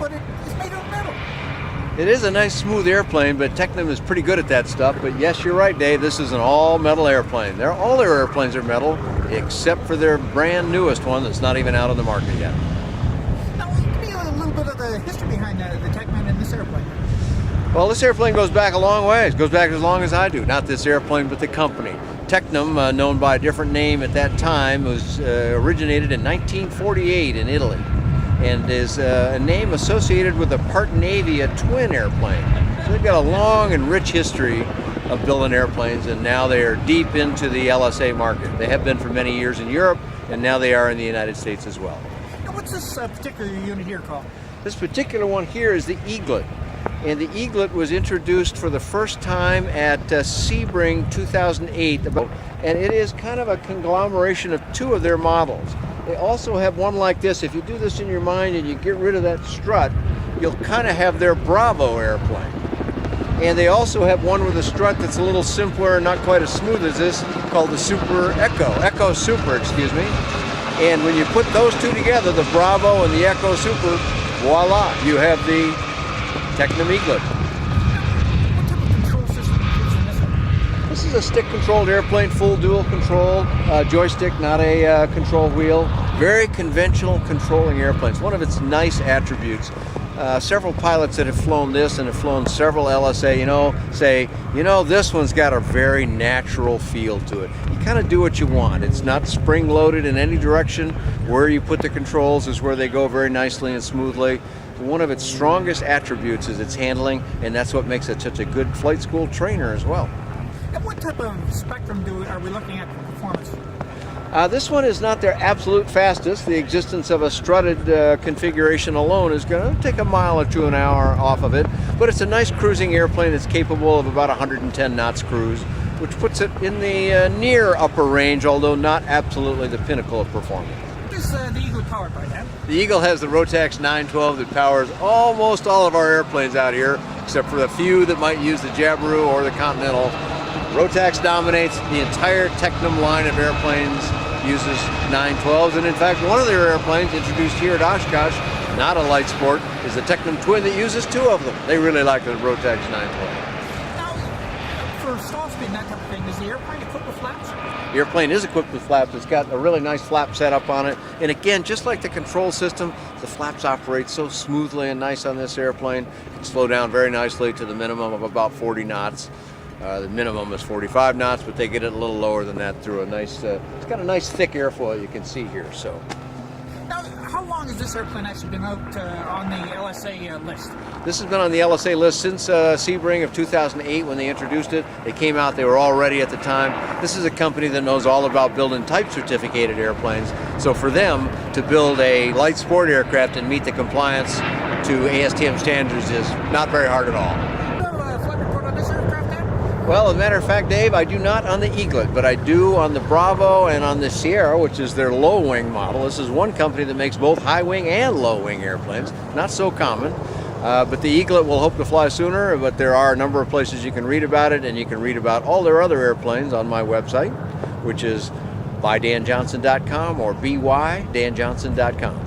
but it's made of metal. It is a nice smooth airplane, but Tecnam is pretty good at that stuff. But yes, you're right, Dave. This is an all-metal airplane. All their airplanes are metal, except for their brand newest one that's not even out on the market yet. Now, give me a little bit of the history behind the Tecnam and this airplane. Well, this airplane goes back a long ways. It goes back as long as I do. Not this airplane, but the company. Tecnam, known by a different name at that time, was originated in 1948 in Italy, and is a name associated with the Partnavia twin airplane. So they've got a long and rich history of building airplanes, and now they are deep into the LSA market. They have been for many years in Europe, and now they are in the United States as well. Now, what's this particular unit here called? This particular one here is the Eaglet. And the Eaglet was introduced for the first time at Sebring 2008, and it is kind of a conglomeration of two of their models. They also have one like this. If you do this in your mind and you get rid of that strut, you'll kind of have their Bravo airplane. And they also have one with a strut that's a little simpler and not quite as smooth as this, called the Super Echo Super, excuse me. And when you put those two together, the Bravo and the Echo Super, voila, you have the Tecnam Eaglet. What type of control system is in this one? This is a stick-controlled airplane, full dual control, joystick, not a control wheel. Very conventional controlling airplanes. One of its nice attributes. Several pilots that have flown this and have flown several LSA, say, this one's got a very natural feel to it. You kind of do what you want. It's not spring-loaded in any direction. Where you put the controls is where they go very nicely and smoothly. One of its strongest attributes is its handling, and that's what makes it such a good flight school trainer as well. And what type of spectrum are we looking at for performance? This one is not their absolute fastest. The existence of a strutted configuration alone is going to take a mile or two an hour off of it, but it's a nice cruising airplane that's capable of about 110 knots cruise, which puts it in the near upper range, although not absolutely the pinnacle of performance. What is the Eagle powered by, Dan? The Eagle has the Rotax 912 that powers almost all of our airplanes out here, except for the few that might use the Jabiru or the Continental. Rotax dominates. The entire Tecnam line of airplanes uses 912s, and in fact one of their airplanes introduced here at Oshkosh, not a light sport, is the Tecnam Twin that uses two of them. They really like the Rotax 912. Now, for stall speed and that type of thing, is the airplane equipped with flaps? The airplane is equipped with flaps. It's got a really nice flap setup on it. And again, just like the control system, the flaps operate so smoothly and nice on this airplane. It can slow down very nicely to the minimum of about 40 knots. The minimum is 45 knots, but they get it a little lower than that through a nice, it's got a nice thick airfoil you can see here. So. Now, how long has this airplane actually been out on the LSA list? This has been on the LSA list since Sebring of 2008 when they introduced it. They came out, they were all ready at the time. This is a company that knows all about building type certificated airplanes. So for them to build a light sport aircraft and meet the compliance to ASTM standards is not very hard at all. Flight report on this aircraft, Dan? Well, as a matter of fact, Dave, I do not on the Eaglet, but I do on the Bravo and on the Sierra, which is their low-wing model. This is one company that makes both high-wing and low-wing airplanes. Not so common, but the Eaglet will hope to fly sooner, but there are a number of places you can read about it, and you can read about all their other airplanes on my website, which is bydanjohnson.com or bydanjohnson.com.